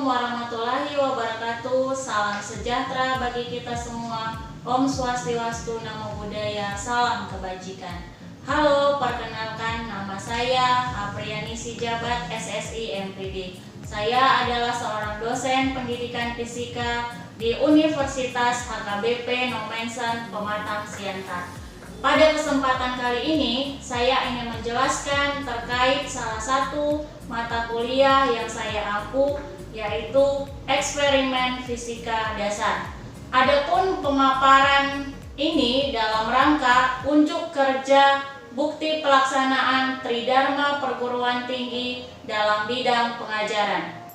warahmatullahi wabarakatuh. Salam sejahtera bagi kita semua. Om Swastiastu, Namo Buddhaya, salam kebajikan. Halo, perkenalkan nama saya Apriyani Sijabat, SSI MPD. Saya adalah seorang dosen pendidikan fisika di Universitas HKBP Nomensen Pematang Siantar. Pada kesempatan kali ini, saya ingin menjelaskan terkait salah satu mata kuliah yang saya ampu, yaitu eksperimen fisika dasar. Adapun pemaparan ini dalam rangka unjuk kerja bukti pelaksanaan Tridharma Perguruan Tinggi dalam bidang pengajaran.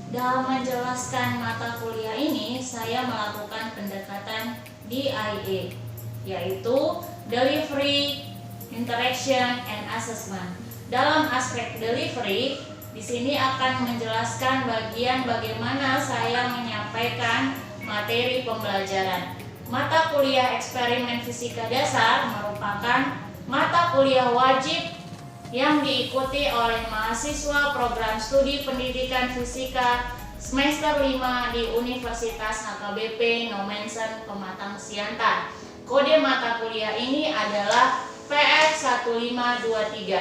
Dalam menjelaskan mata kuliah ini, saya melakukan pendekatan DIA, yaitu Delivery, Interaction, and Assessment. Dalam aspek delivery, di sini akan menjelaskan bagian bagaimana saya menyampaikan materi pembelajaran. Mata kuliah eksperimen fisika dasar merupakan mata kuliah wajib yang diikuti oleh mahasiswa program studi pendidikan fisika semester 5 di Universitas HKBP Nomensen Pematang Siantar. Kode mata kuliah ini adalah PF1523.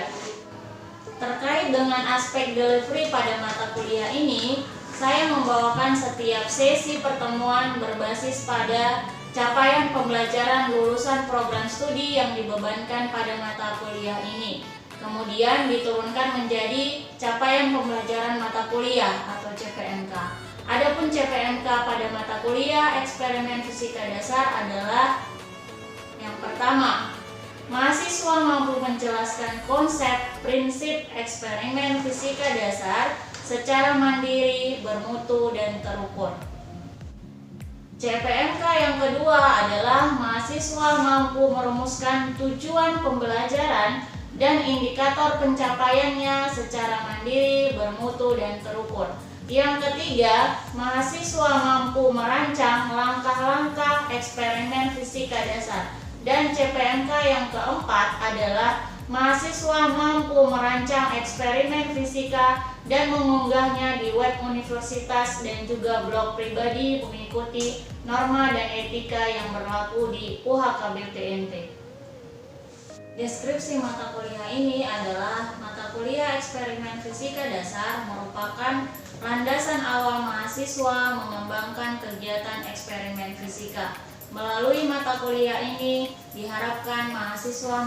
Terkait dengan aspek delivery pada mata kuliah ini, saya membawakan setiap sesi pertemuan berbasis pada capaian pembelajaran lulusan program studi yang dibebankan pada mata kuliah ini. Kemudian diturunkan menjadi capaian pembelajaran mata kuliah atau CPMK. Adapun CPMK pada mata kuliah eksperimen fisika dasar adalah yang pertama, mahasiswa mampu menjelaskan konsep prinsip eksperimen fisika dasar secara mandiri, bermutu, dan terukur. CPMK yang kedua adalah mahasiswa mampu merumuskan tujuan pembelajaran dan indikator pencapaiannya secara mandiri, bermutu, dan terukur. Yang ketiga, mahasiswa mampu merancang langkah-langkah eksperimen fisika dasar. Dan CPMK yang keempat adalah mahasiswa mampu merancang eksperimen fisika dan mengunggahnya di web universitas dan juga blog pribadi mengikuti norma dan etika yang berlaku di UHKBPNT. Deskripsi mata kuliah ini adalah mata kuliah eksperimen fisika dasar merupakan landasan awal mahasiswa mengembangkan kegiatan eksperimen fisika. Melalui mata kuliah ini diharapkan mahasiswa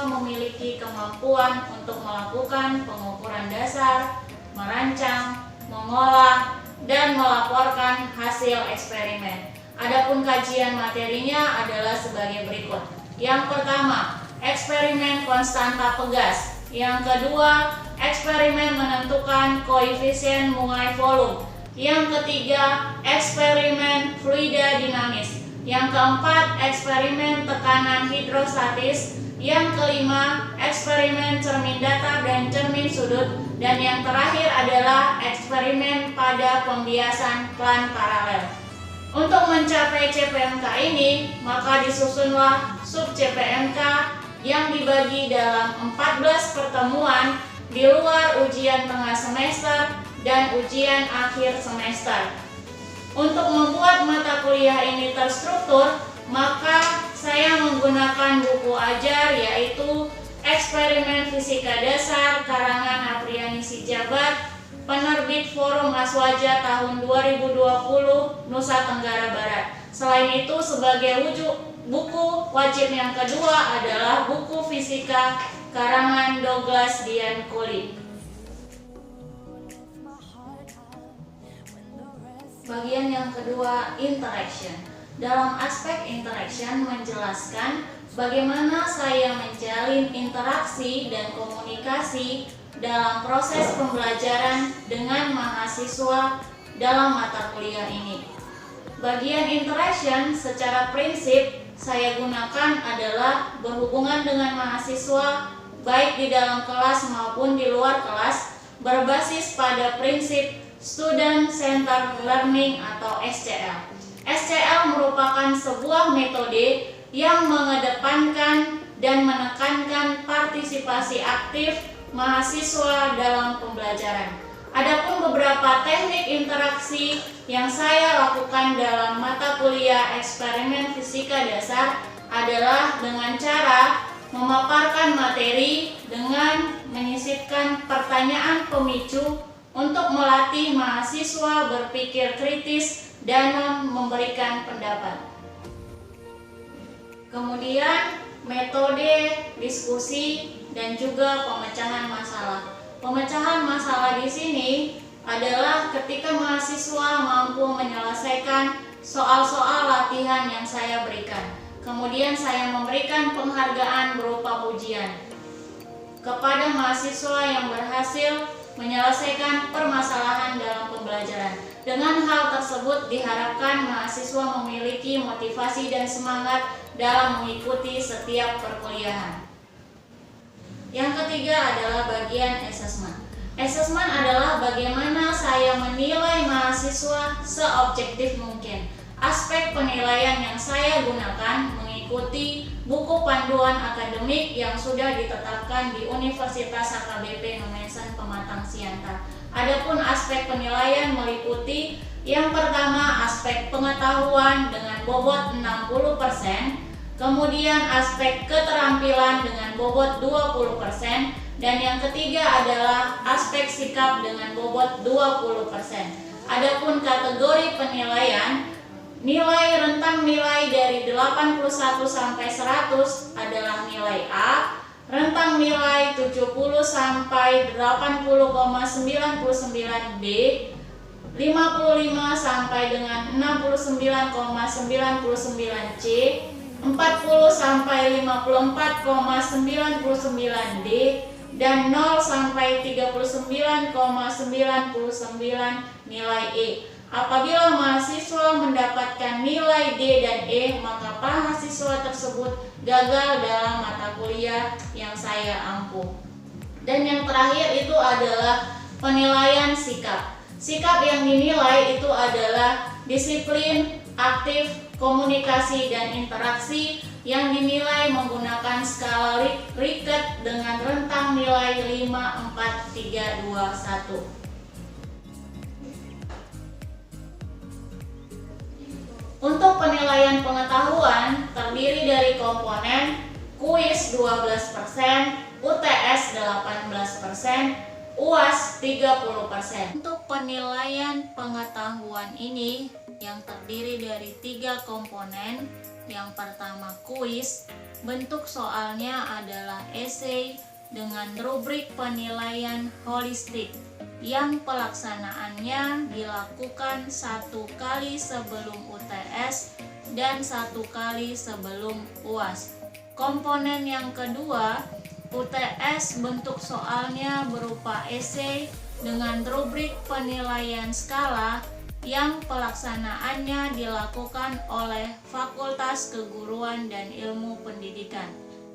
memiliki kemampuan untuk melakukan pengukuran dasar, merancang, mengolah, dan melaporkan hasil eksperimen. Adapun kajian materinya adalah sebagai berikut. Yang pertama, eksperimen konstanta pegas. Yang kedua, eksperimen menentukan koefisien muai volume. Yang ketiga, eksperimen fluida dinamis. Yang keempat, eksperimen tekanan hidrostatis. Yang kelima, eksperimen cermin datar dan cermin sudut. Dan yang terakhir adalah eksperimen pada pembiasan plan paralel. Untuk mencapai CPMK ini, maka disusunlah sub CPMK yang dibagi dalam 14 pertemuan di luar ujian tengah semester dan ujian akhir semester. Untuk membuat mata kuliah ini terstruktur, maka saya menggunakan buku ajar yaitu Eksperimen Fisika Dasar karangan Apriyani Sijabat, penerbit Forum Aswaja tahun 2020 Nusa Tenggara Barat. Selain itu, sebagai buku wajib yang kedua adalah buku fisika karangan Douglas Dian Cooley. Bagian yang kedua, interaction. Dalam aspek interaction menjelaskan bagaimana saya menjalin interaksi dan komunikasi dalam proses pembelajaran dengan mahasiswa dalam mata kuliah ini. Bagian interaction secara prinsip saya gunakan adalah berhubungan dengan mahasiswa baik di dalam kelas maupun di luar kelas berbasis pada prinsip Student Centered Learning atau SCL. SCL merupakan sebuah metode yang mengedepankan dan menekankan partisipasi aktif mahasiswa dalam pembelajaran. Adapun beberapa teknik interaksi yang saya lakukan dalam mata kuliah eksperimen fisika dasar adalah dengan cara memaparkan materi dengan menyisipkan pertanyaan pemicu untuk melatih mahasiswa berpikir kritis dan memberikan pendapat. Kemudian metode diskusi dan juga pemecahan masalah. Pemecahan masalah di sini adalah ketika mahasiswa mampu menyelesaikan soal-soal latihan yang saya berikan. Kemudian saya memberikan penghargaan berupa pujian kepada mahasiswa yang berhasil menyelesaikan permasalahan dalam pembelajaran. Dengan hal tersebut diharapkan mahasiswa memiliki motivasi dan semangat dalam mengikuti setiap perkuliahan. Yang ketiga adalah bagian asesmen. Asesmen adalah bagaimana saya menilai mahasiswa seobjektif mungkin. Aspek penilaian yang saya gunakan mengikuti buku panduan akademik yang sudah ditetapkan di Universitas HKBP Nomensen Pematang Siantar. Adapun aspek penilaian meliputi yang pertama aspek pengetahuan dengan bobot 60%, kemudian aspek keterampilan dengan bobot 20%, dan yang ketiga adalah aspek sikap dengan bobot 20%. Adapun kategori penilaian, nilai rentang nilai dari 81 sampai 100 adalah nilai A, rentang nilai 70 sampai 80,99 B, 55 sampai dengan 69,99 C, 40 sampai 54,99 D, dan 0 sampai 39,99 nilai E. Apabila mahasiswa mendapatkan nilai D dan E, maka mahasiswa tersebut gagal dalam mata kuliah yang saya ampuh. Dan yang terakhir itu adalah penilaian sikap. Sikap yang dinilai itu adalah disiplin, aktif, komunikasi, dan interaksi yang dinilai menggunakan skala Ricket dengan rentang nilai 5, 4, 3, 2, 1. Untuk penilaian pengetahuan terdiri dari komponen kuis 12%, UTS 18%, UAS 30%. Untuk penilaian pengetahuan ini yang terdiri dari 3 komponen. Yang pertama kuis, bentuk soalnya adalah esai dengan rubrik penilaian holistik yang pelaksanaannya dilakukan 1 kali sebelum UTS dan 1 kali sebelum UAS. Komponen yang kedua, UTS, bentuk soalnya berupa esai dengan rubrik penilaian skala yang pelaksanaannya dilakukan oleh Fakultas Keguruan dan Ilmu Pendidikan.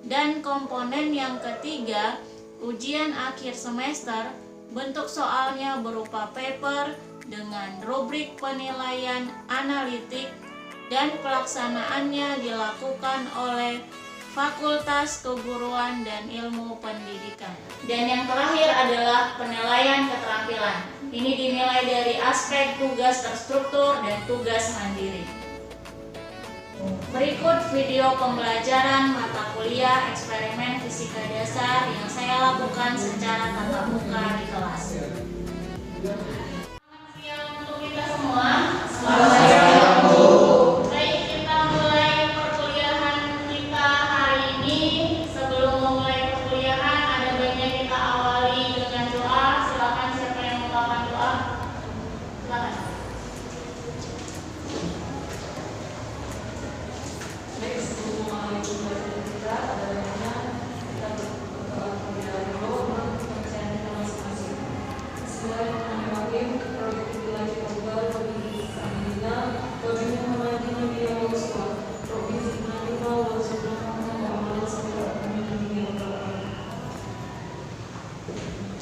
Dan komponen yang ketiga, ujian akhir semester, bentuk soalnya berupa paper dengan rubrik penilaian analitik dan pelaksanaannya dilakukan oleh Fakultas Keguruan dan Ilmu Pendidikan. Dan yang terakhir adalah penilaian keterampilan. Ini dinilai dari aspek tugas terstruktur dan tugas mandiri. Berikut video pembelajaran mata kuliah eksperimen fisika dasar yang saya lakukan secara tatap muka di kelas. Selamat siang untuk kita semua. Selamat siang, Bu. Baik, kita mulai perkuliahan kita hari ini. Sebelum memulai perkuliahan, ada baiknya kita awali dengan doa. Silakan siapa yang melakukan doa. Silakan.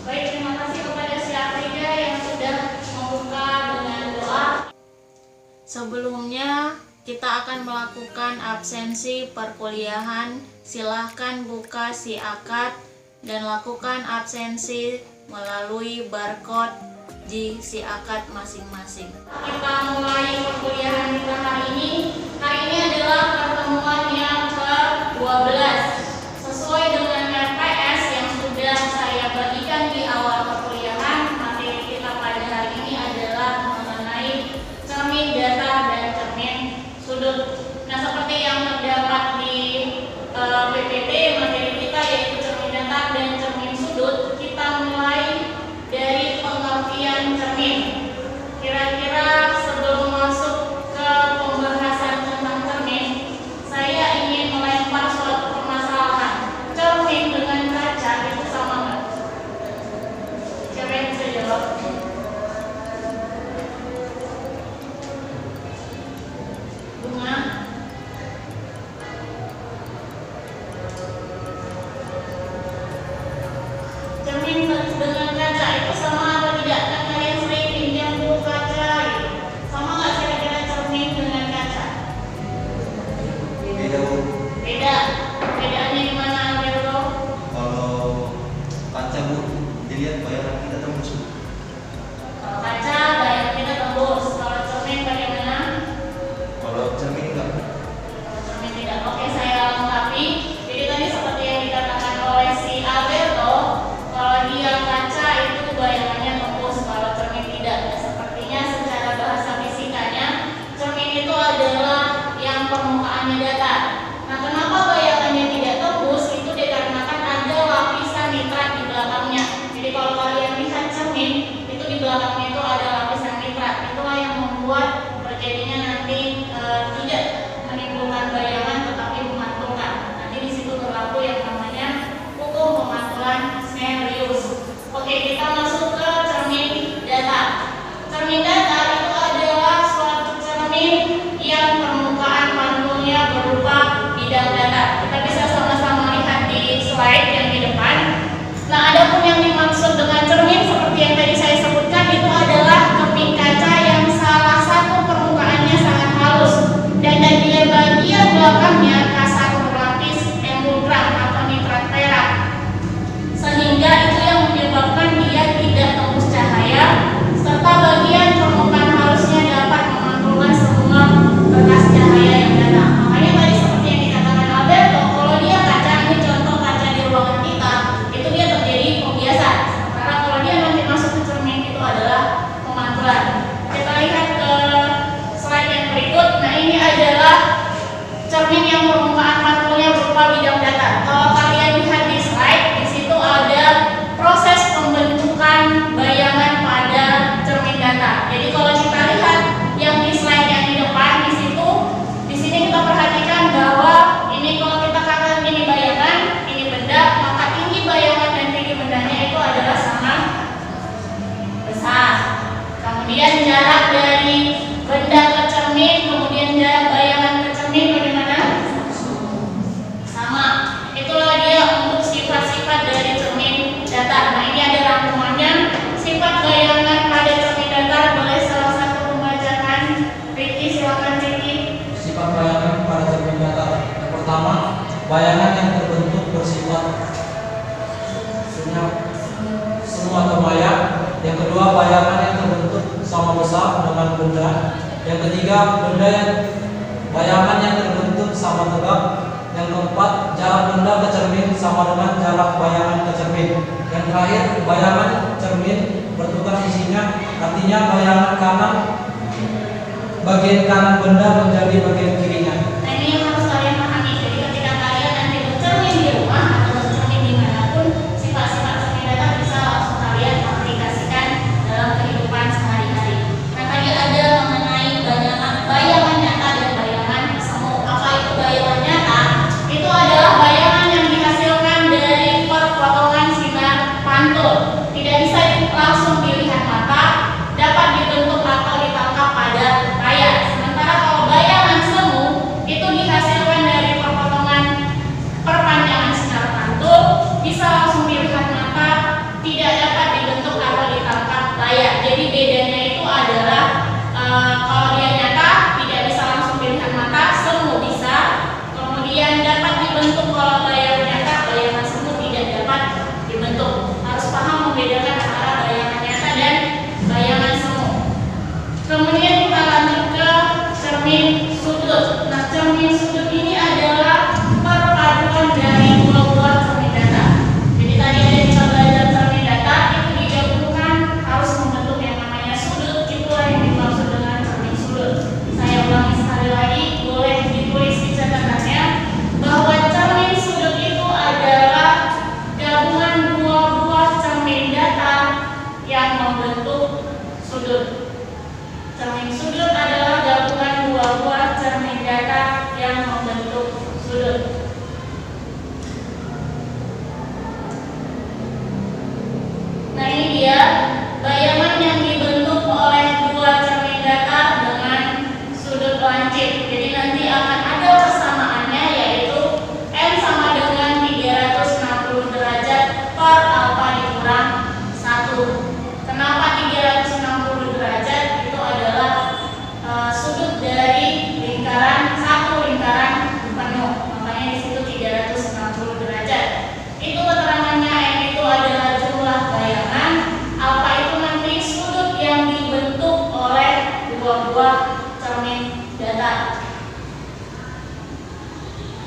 Baik, terima kasih kepada si Afrika yang sudah membuka dengan doa. Sebelumnya kita akan melakukan absensi perkuliahan. Silahkan buka si akad dan lakukan absensi melalui barcode di si akad masing-masing. Kita mulai perkuliahan kita hari ini. Hari ini adalah pertemuan yang ke-12 sesuai dengan RPS yang sudah saya bagikan di awal perkuliahan. Materi kita pada hari ini adalah mengenai cermin datar dan cermin sudut. Nah, seperti yang terdapat di PPT materi kita yaitu cermin datar dan cermin sudut, kita mulai dari pengertian cermin. Kira-kira sebelum masuk ke pembahasan tentang cermin, saya ingin melempar suatu permasalahan. Cermin dengan kaca itu sama nggak? Siapa yang bisa jawab? Bunga? Cermin dengan kaca itu sama atau tidak? Kan kalian sering pinjam buku kaca gitu. Sama nggak kira-kira cermin dengan kaca? Beda. Beda. Bedaannya di mana, Alberto? Kalau kaca Bu, dilihat bayangan kita tembus. Kalau kaca bayangan kita tembus. Kalau cermin bagaimana? Kalau cermin enggak. Kalau cermin tidak. Oke, saya lengkapi. Jadi tadi seperti yang dikatakan oleh si Alberto, kalau dia kaca itu bayangannya tembus, kalau cermin tidak. Dan sepertinya secara bahasa fisikanya, cermin itu adalah yang permukaannya datar. Nah, kenapa bayangannya tidak tembus? Itu dikarenakan ada lapisan nitrat di belakangnya. Jadi kalau kalian lihat cermin, itu di belakangnya itu ada lapisan nitrat. Itulah yang membuat terjadinya nanti tidak menimbulkan bayangan tetapi memantulkan. Nanti di situ berlaku yang namanya hukum pemantulan Snellius. Oke, kita masuk ke cermin datar. Cermin datar itu adalah suatu cermin yang permukaan pantulnya berupa bidang datar. Kita bisa sama-sama lihat di slide yang di depan. Nah, adapun yang dimaksud dengan cermin seperti yang tadi saya sebutkan itu adalah keping kaca yang salah satu permukaannya sangat halus dan di bagian belakangnya kasar berlapis emultran atau nitrat perak, sehingga itu yang menyebabkan dia tidak tembus cahaya serta bagian permukaan halusnya dapat memantulkan semua bekas cahaya yang datang. Makanya tadi seperti yang dikatakan Alberto, kalau dia kaca, ini contoh kaca di ruangan kita, itu dia terjadi pembiasan. Sementara kalau dia nanti masuk ke cermin itu adalah pemantulan. Kita lihat ke slide yang berikut. Nah, ini adalah cermin yang permukaan pantulnya berupa bidang datar. Kalau kalian lihat di slide, di situ ada proses pembentukan bayangan pada cermin datar. Jadi kalau kita lihat yang di slide yang di depan di situ, di sini kita perhatikan bahwa ini kalau kita katakan ini bayangan, ini benda, maka tinggi bayangan dan tinggi bendanya itu adalah sama besar. Kemudian jarak dari benda ke cermin, kemudian jarak bayangan ke cermin bagaimana? Sama. Itulah dia untuk sifat-sifat dari cermin datar. Nah, ini ada rangkumannya. Sifat bayangan pada cermin datar, boleh salah satu membacakan. Ricky, silakan Ricky. Sifat bayangan pada cermin datar. Yang pertama, bayangan yang terbentuk bersifat semu atau maya. Yang kedua, bayangan yang terbentuk sama besar dengan benda. Yang ketiga, bayangan yang terbentuk sama tegak. Yang keempat, jarak benda ke cermin sama dengan jarak bayangan ke cermin. Yang terakhir, bayangan cermin bertukar isinya, artinya bayangan kanan, bagian kanan benda menjadi bagian kirinya. Nah, ini yang harus kalian pahami. Jadi ketika kalian nanti bercermin di rumah atau bercermin dimanapun, sifat-sifat cermin datar bisa langsung kalian aplikasikan dalam kehidupan sehari-hari. Nah, tadi ada mengenai bayangan nyata dan bayangan semu. Apa itu bayangan nyata? Itu adalah bayangan yang dihasilkan dari perpotongan sinar pantul. Tidak bisa langsung dilihat mata, dapat dibentuk atau ditangkap pada layar. Sementara kalau bayangan semu itu dihasilkan dari perpanjangan sinar pantul, bisa langsung dilihat mata, tidak dapat dibentuk atau ditangkap layar. Jadi bedanya itu adalah kalau dia nyata tidak bisa langsung dilihat mata, semu bisa,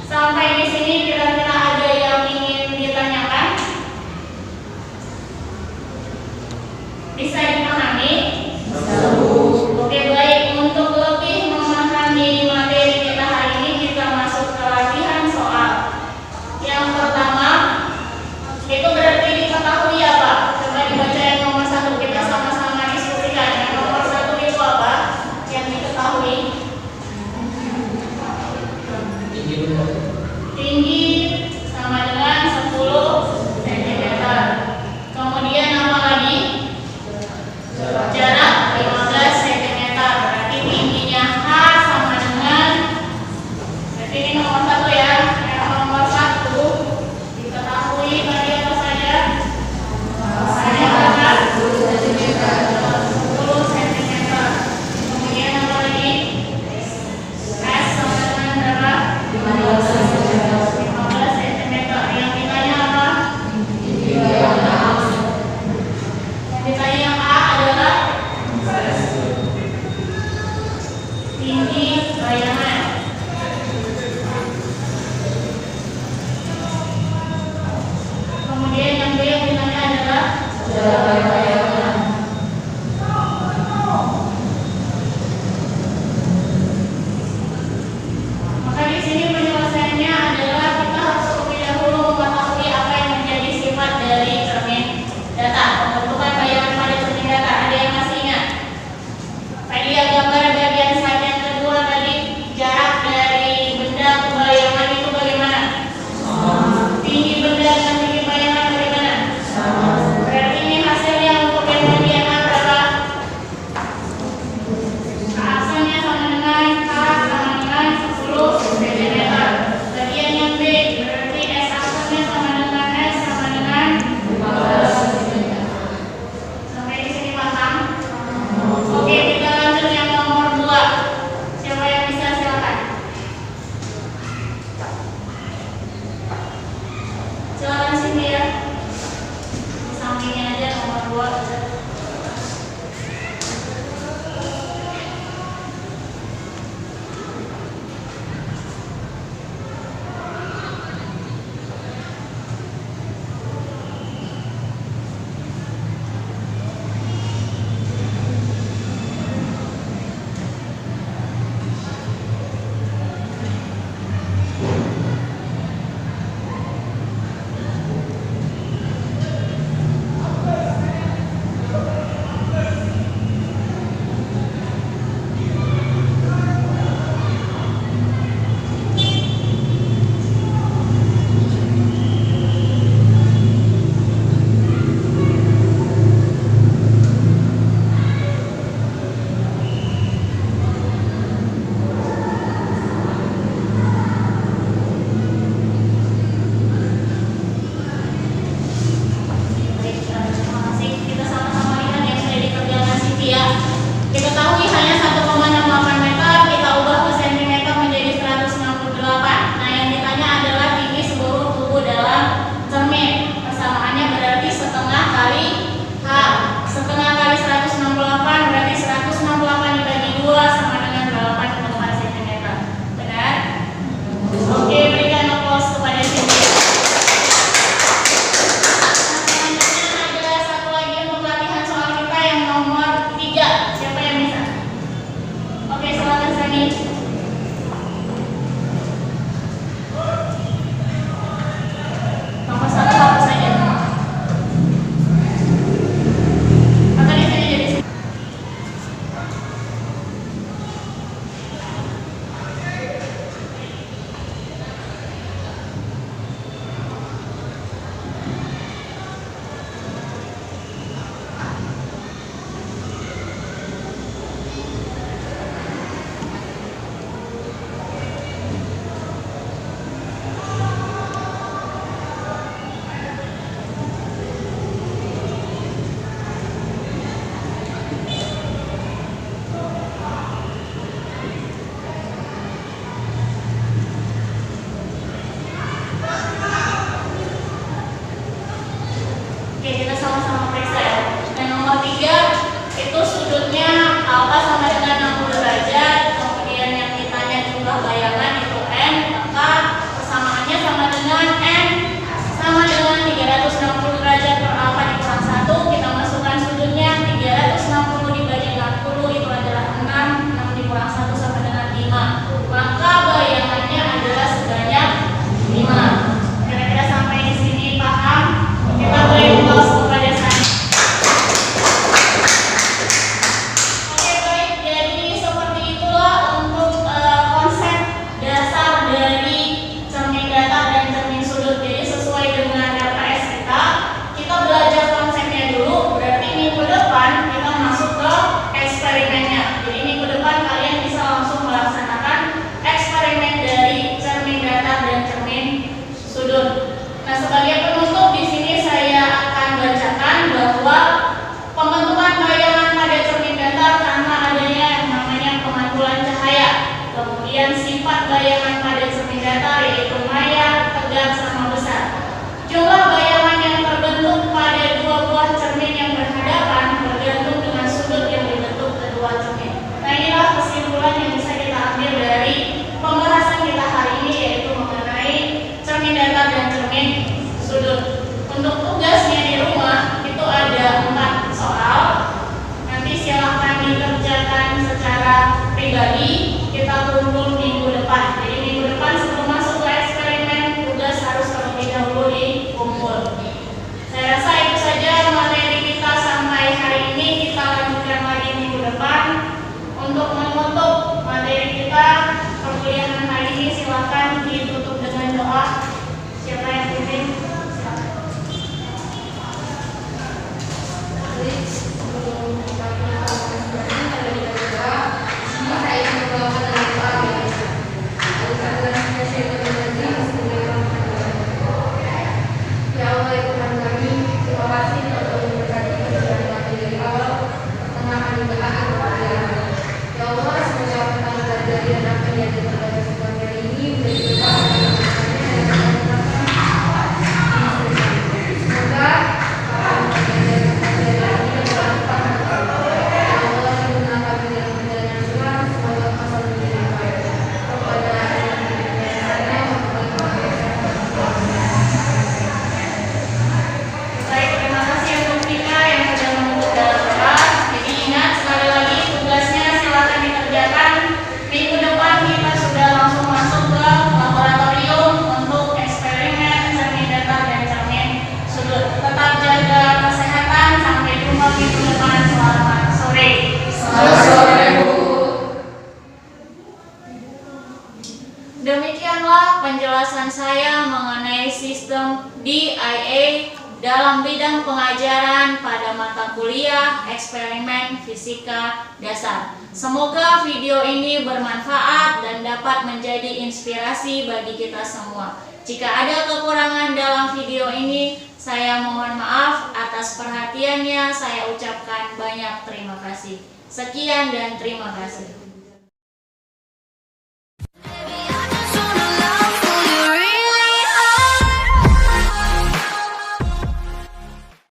Sampai di sini kira-kira ada yang ingin ditanyakan? Bisa dipahami? Oke, baik. Untuk lebih memahami materi kita hari ini, kita masuk ke latihan soal. Yang pertama, itu berarti diketahui apa? Coba dibaca yang nomor 1, kita sama-sama diskusikan. Yang nomor 1 itu apa? Yang diketahui. Tinggi sama dengan 10 cm. Kemudian apa lagi? Jarak 15 cm. Berarti tingginya H sama dengan, berarti ini nomor 1 ya. Yang nomor 1 diketahui tadi apa saja? Hanya berapa? 10 cm. Kemudian apa lagi? S sama dengan berapa? 15 cm. Yang ditanya apa? Yang ditanya yang A adalah tinggi bayangan. Kemudian yang B yang ditanya adalah jarak bayangan. Maka di sini penyelesaiannya adalah kita harus terlebih dahulu mengetahui apa yang menjadi sifat dari cermin data, pembentukan bayangan pada cermin data. Ada yang masih ingat? Tadi ya gambar bagian slide yang kedua tadi, jarak dari benda ke bayangan itu bagaimana? Tinggi benda dengan tinggi bayangan bagaimana? Berarti ini hasilnya untuk yang bagian A berapa? Hasilnya sama dengan H sama dengan 10 cm. Bagian yang B berarti S aksennya sama dengan S sama dengan 15 cm. Sampai di sini paham? Oke, kita lanjut yang nomor 2. Siapa yang bisa, silakan. Silakan sini ya. Di sampingnya aja nomor 2. Itulah penjelasan saya mengenai sistem DIA dalam bidang pengajaran pada mata kuliah eksperimen fisika dasar. Semoga video ini bermanfaat dan dapat menjadi inspirasi bagi kita semua. Jika ada kekurangan dalam video ini, saya mohon maaf. Atas perhatiannya saya ucapkan banyak terima kasih. Sekian dan terima kasih.